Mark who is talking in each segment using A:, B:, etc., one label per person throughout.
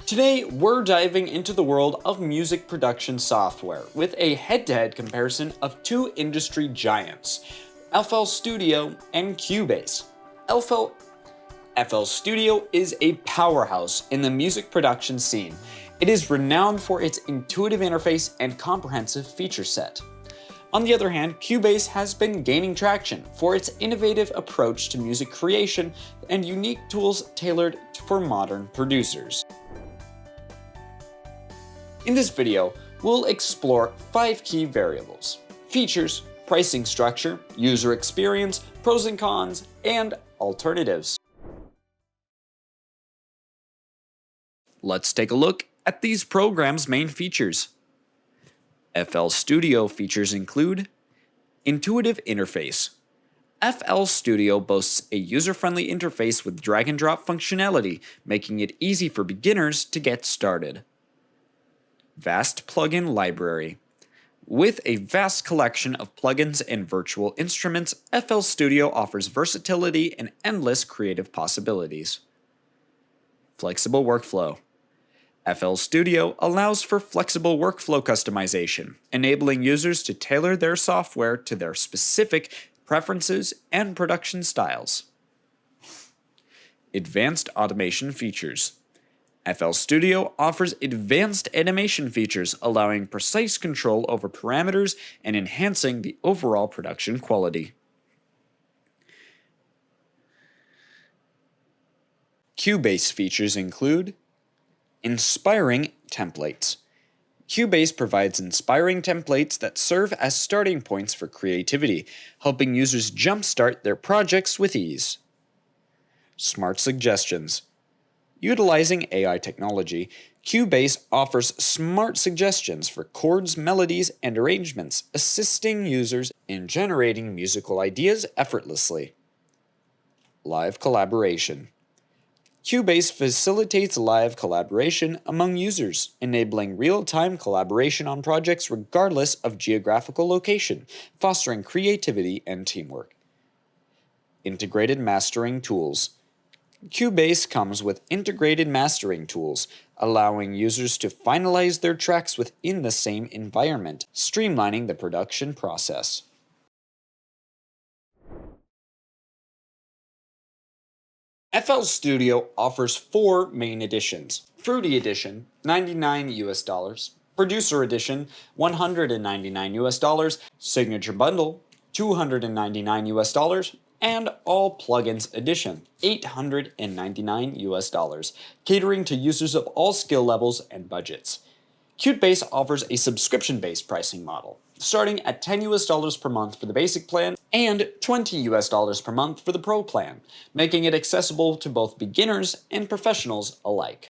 A: Today, we're diving into the world of music production software with a head-to-head comparison of two industry giants, FL Studio and Cubase. FL Studio is a powerhouse in the music production scene. It is renowned for its intuitive interface and comprehensive feature set. On the other hand, Cubase has been gaining traction for its innovative approach to music creation and unique tools tailored for modern producers. In this video, we'll explore 5 key variables: features, pricing structure, user experience, pros and cons, and alternatives. Let's take a look at these programs' main features. FL Studio features include intuitive interface. FL Studio boasts a user-friendly interface with drag-and-drop functionality, making it easy for beginners to get started. Vast plugin library. With a vast collection of plugins and virtual instruments, FL Studio offers versatility and endless creative possibilities. Flexible workflow. FL Studio allows for flexible workflow customization, enabling users to tailor their software to their specific preferences and production styles. Advanced automation features. FL Studio offers advanced animation features, allowing precise control over parameters and enhancing the overall production quality. Cubase features include inspiring templates. Cubase provides inspiring templates that serve as starting points for creativity, helping users jumpstart their projects with ease. Smart suggestions. Utilizing AI technology, Cubase offers smart suggestions for chords, melodies, and arrangements, assisting users in generating musical ideas effortlessly. Live collaboration. Cubase facilitates live collaboration among users, enabling real-time collaboration on projects regardless of geographical location, fostering creativity and teamwork. Integrated mastering tools. Cubase comes with integrated mastering tools, allowing users to finalize their tracks within the same environment, streamlining the production process. FL Studio offers 4 main editions: Fruity Edition, $99 Producer Edition, $199 Signature Bundle, $299 and All Plugins Edition, $899 catering to users of all skill levels and budgets. Cubase offers a subscription-based pricing model, starting at $10 per month for the basic plan and $20 per month for the Pro plan, making it accessible to both beginners and professionals alike.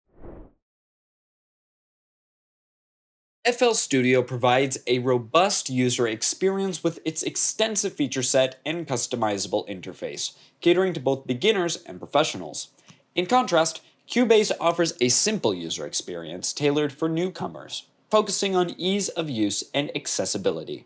A: FL Studio provides a robust user experience with its extensive feature set and customizable interface, catering to both beginners and professionals. In contrast, Cubase offers a simple user experience tailored for newcomers, focusing on ease of use and accessibility.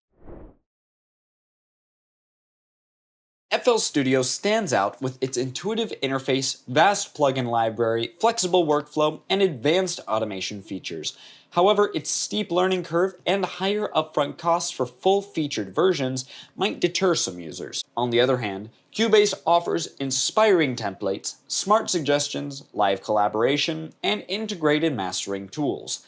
A: FL Studio stands out with its intuitive interface, vast plugin library, flexible workflow, and advanced automation features. However, its steep learning curve and higher upfront costs for full-featured versions might deter some users. On the other hand, Cubase offers inspiring templates, smart suggestions, live collaboration, and integrated mastering tools,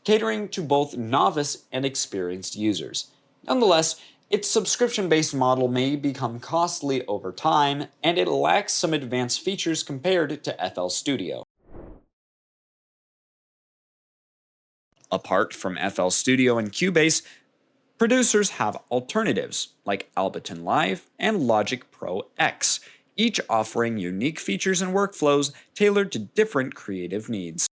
A: catering to both novice and experienced users. Nonetheless, its subscription-based model may become costly over time, and it lacks some advanced features compared to FL Studio. Apart from FL Studio and Cubase, producers have alternatives like Ableton Live and Logic Pro X, each offering unique features and workflows tailored to different creative needs.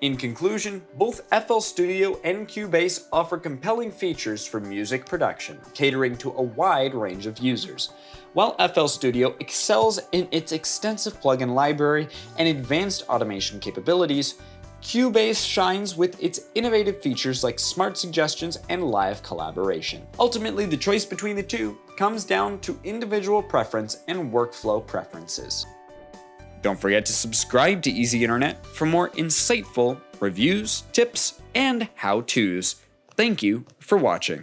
A: In conclusion, both FL Studio and Cubase offer compelling features for music production, catering to a wide range of users. While FL Studio excels in its extensive plugin library and advanced automation capabilities, Cubase shines with its innovative features like smart suggestions and live collaboration. Ultimately, the choice between the two comes down to individual preference and workflow preferences. Don't forget to subscribe to Easy Internet for more insightful reviews, tips, and how-tos. Thank you for watching.